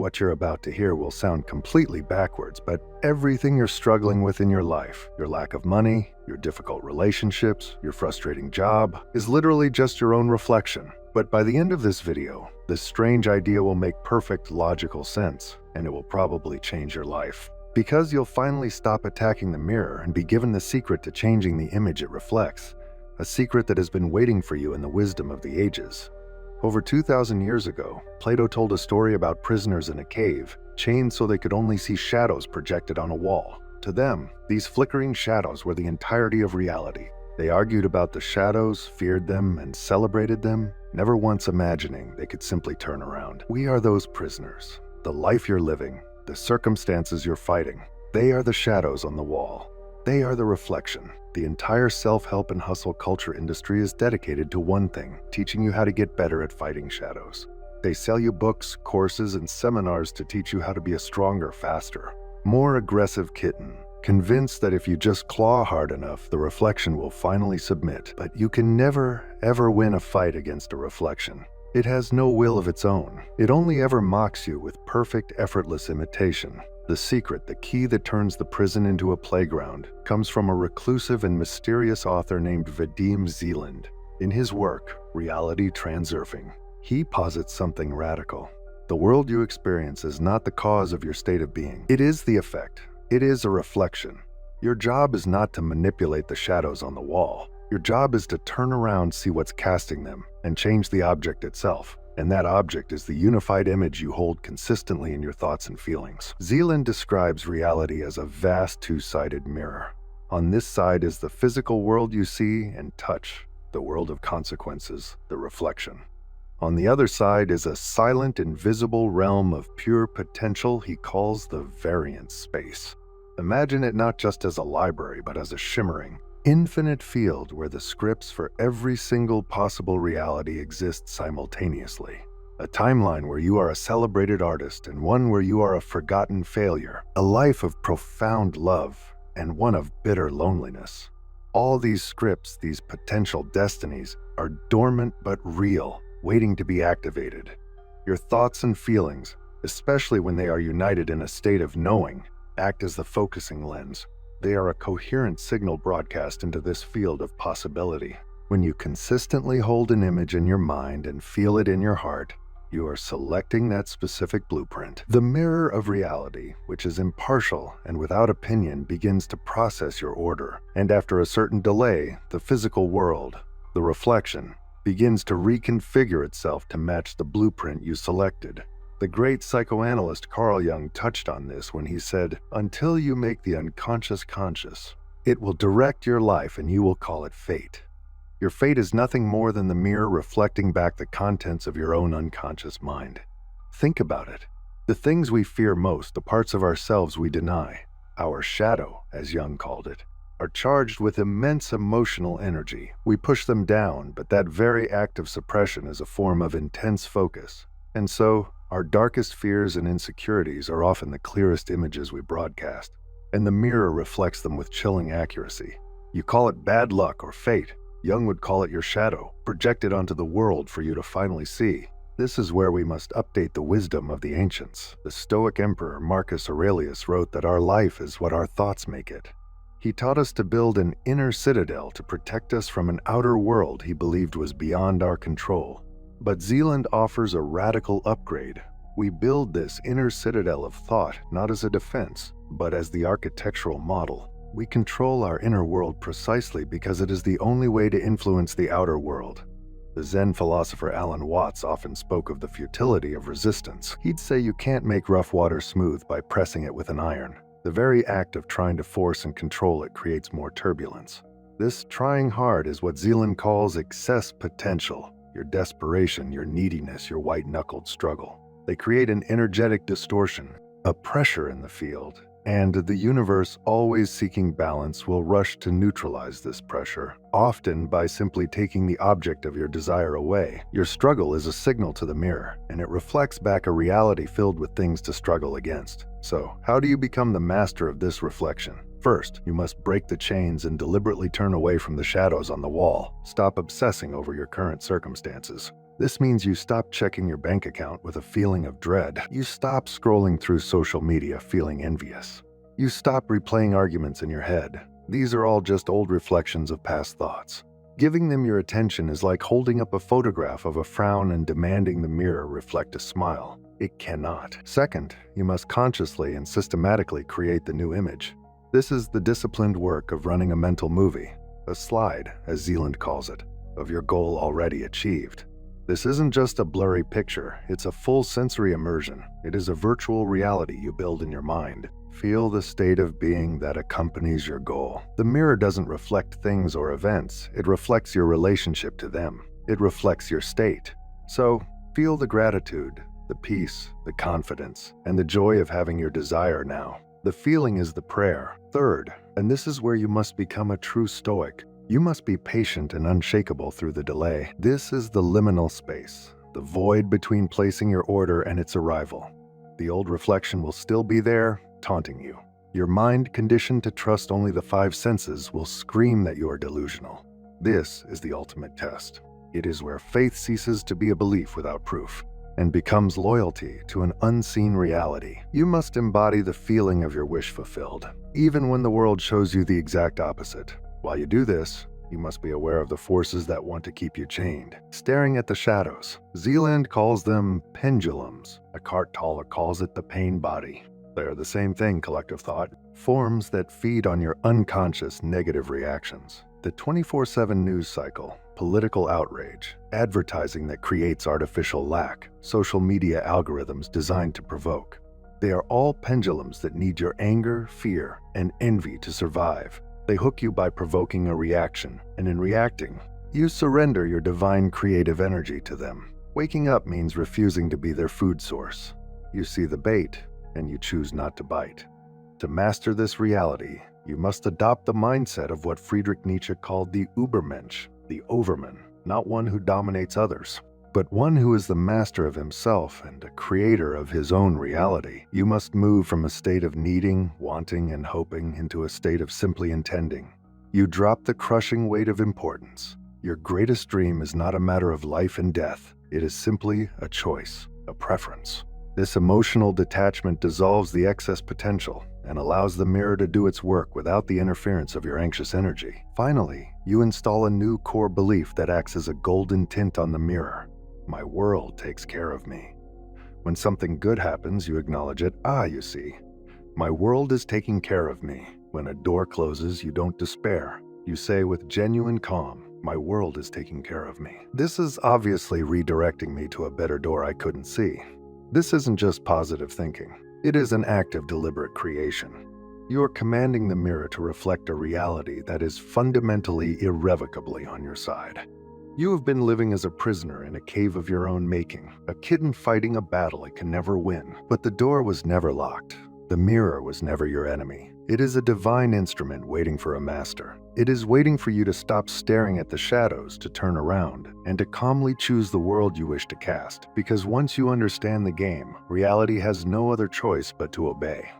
What you're about to hear will sound completely backwards, but everything you're struggling with in your life, your lack of money, your difficult relationships, your frustrating job, is literally just your own reflection. But by the end of this video, this strange idea will make perfect logical sense, and it will probably change your life. Because you'll finally stop attacking the mirror and be given the secret to changing the image it reflects, a secret that has been waiting for you in the wisdom of the ages. Over 2,000 years ago, Plato told a story about prisoners in a cave, chained so they could only see shadows projected on a wall. To them, these flickering shadows were the entirety of reality. They argued about the shadows, feared them, and celebrated them, never once imagining they could simply turn around. We are those prisoners. The life you're living, the circumstances you're fighting, they are the shadows on the wall. They are the reflection. The entire self-help and hustle culture industry is dedicated to one thing, teaching you how to get better at fighting shadows. They sell you books, courses, and seminars to teach you how to be a stronger, faster, more aggressive kitten, convinced that if you just claw hard enough, the reflection will finally submit. But you can never, ever win a fight against a reflection. It has no will of its own. It only ever mocks you with perfect, effortless imitation. The secret, the key that turns the prison into a playground, comes from a reclusive and mysterious author named Vadim Zeland. In his work, Reality Transurfing, he posits something radical. The world you experience is not the cause of your state of being. It is the effect. It is a reflection. Your job is not to manipulate the shadows on the wall. Your job is to turn around, see what's casting them, and change the object itself. And that object is the unified image you hold consistently in your thoughts and feelings. Zeland describes reality as a vast two-sided mirror. On this side is the physical world you see and touch, the world of consequences, the reflection. On the other side is a silent, invisible realm of pure potential he calls the variance space. Imagine it not just as a library, but as a shimmering, infinite field where the scripts for every single possible reality exist simultaneously. A timeline where you are a celebrated artist and one where you are a forgotten failure. A life of profound love and one of bitter loneliness. All these scripts, these potential destinies, are dormant but real, waiting to be activated. Your thoughts and feelings, especially when they are united in a state of knowing, act as the focusing lens. They are a coherent signal broadcast into this field of possibility. When you consistently hold an image in your mind and feel it in your heart, you are selecting that specific blueprint. The mirror of reality, which is impartial and without opinion, begins to process your order. And after a certain delay, the physical world, the reflection, begins to reconfigure itself to match the blueprint you selected. The great psychoanalyst Carl Jung touched on this when he said, "Until you make the unconscious conscious, it will direct your life and you will call it fate." Your fate is nothing more than the mirror reflecting back the contents of your own unconscious mind. Think about it. The things we fear most, the parts of ourselves we deny, our shadow, as Jung called it, are charged with immense emotional energy. We push them down, but that very act of suppression is a form of intense focus. And so, our darkest fears and insecurities are often the clearest images we broadcast, and the mirror reflects them with chilling accuracy. You call it bad luck or fate. Jung would call it your shadow, projected onto the world for you to finally see. This is where we must update the wisdom of the ancients. The Stoic emperor Marcus Aurelius wrote that our life is what our thoughts make it. He taught us to build an inner citadel to protect us from an outer world he believed was beyond our control. But Zeland offers a radical upgrade. We build this inner citadel of thought not as a defense, but as the architectural model. We control our inner world precisely because it is the only way to influence the outer world. The Zen philosopher Alan Watts often spoke of the futility of resistance. He'd say you can't make rough water smooth by pressing it with an iron. The very act of trying to force and control it creates more turbulence. This trying hard is what Zeland calls excess potential. Your desperation, your neediness, your white-knuckled struggle. They create an energetic distortion, a pressure in the field, and the universe, always seeking balance, will rush to neutralize this pressure, often by simply taking the object of your desire away. Your struggle is a signal to the mirror, and it reflects back a reality filled with things to struggle against. So, how do you become the master of this reflection? First, you must break the chains and deliberately turn away from the shadows on the wall. Stop obsessing over your current circumstances. This means you stop checking your bank account with a feeling of dread. You stop scrolling through social media feeling envious. You stop replaying arguments in your head. These are all just old reflections of past thoughts. Giving them your attention is like holding up a photograph of a frown and demanding the mirror reflect a smile. It cannot. Second, you must consciously and systematically create the new image. This is the disciplined work of running a mental movie, a slide, as Zeland calls it, of your goal already achieved. This isn't just a blurry picture, it's a full sensory immersion. It is a virtual reality you build in your mind. Feel the state of being that accompanies your goal. The mirror doesn't reflect things or events, it reflects your relationship to them. It reflects your state. So, feel the gratitude, the peace, the confidence, and the joy of having your desire now. The feeling is the prayer. Third, and this is where you must become a true Stoic, you must be patient and unshakable through the delay. This is the liminal space, the void between placing your order and its arrival. The old reflection will still be there, taunting you. Your mind, conditioned to trust only the five senses, will scream that you are delusional. This is the ultimate test. It is where faith ceases to be a belief without proof and becomes loyalty to an unseen reality. You must embody the feeling of your wish fulfilled, even when the world shows you the exact opposite. While you do this, you must be aware of the forces that want to keep you chained, staring at the shadows. Zeland calls them pendulums. Eckhart Tolle calls it the pain body. They're the same thing, collective thought. Forms that feed on your unconscious negative reactions. The 24/7 news cycle, political outrage, advertising that creates artificial lack, social media algorithms designed to provoke. They are all pendulums that need your anger, fear, and envy to survive. They hook you by provoking a reaction, and in reacting, you surrender your divine creative energy to them. Waking up means refusing to be their food source. You see the bait, and you choose not to bite. To master this reality, you must adopt the mindset of what Friedrich Nietzsche called the Übermensch, the Overman, not one who dominates others, but one who is the master of himself and a creator of his own reality. You must move from a state of needing, wanting, and hoping into a state of simply intending. You drop the crushing weight of importance. Your greatest dream is not a matter of life and death. It is simply a choice, a preference. This emotional detachment dissolves the excess potential and allows the mirror to do its work without the interference of your anxious energy. Finally, you install a new core belief that acts as a golden tint on the mirror. My world takes care of me. When something good happens, you acknowledge it. You see. My world is taking care of me. When a door closes, you don't despair. You say with genuine calm, my world is taking care of me. This is obviously redirecting me to a better door I couldn't see. This isn't just positive thinking. It is an act of deliberate creation. You are commanding the mirror to reflect a reality that is fundamentally, irrevocably on your side. You have been living as a prisoner in a cave of your own making, a kitten fighting a battle it can never win. But the door was never locked. The mirror was never your enemy. It is a divine instrument waiting for a master. It is waiting for you to stop staring at the shadows, to turn around, and to calmly choose the world you wish to cast. Because once you understand the game, reality has no other choice but to obey.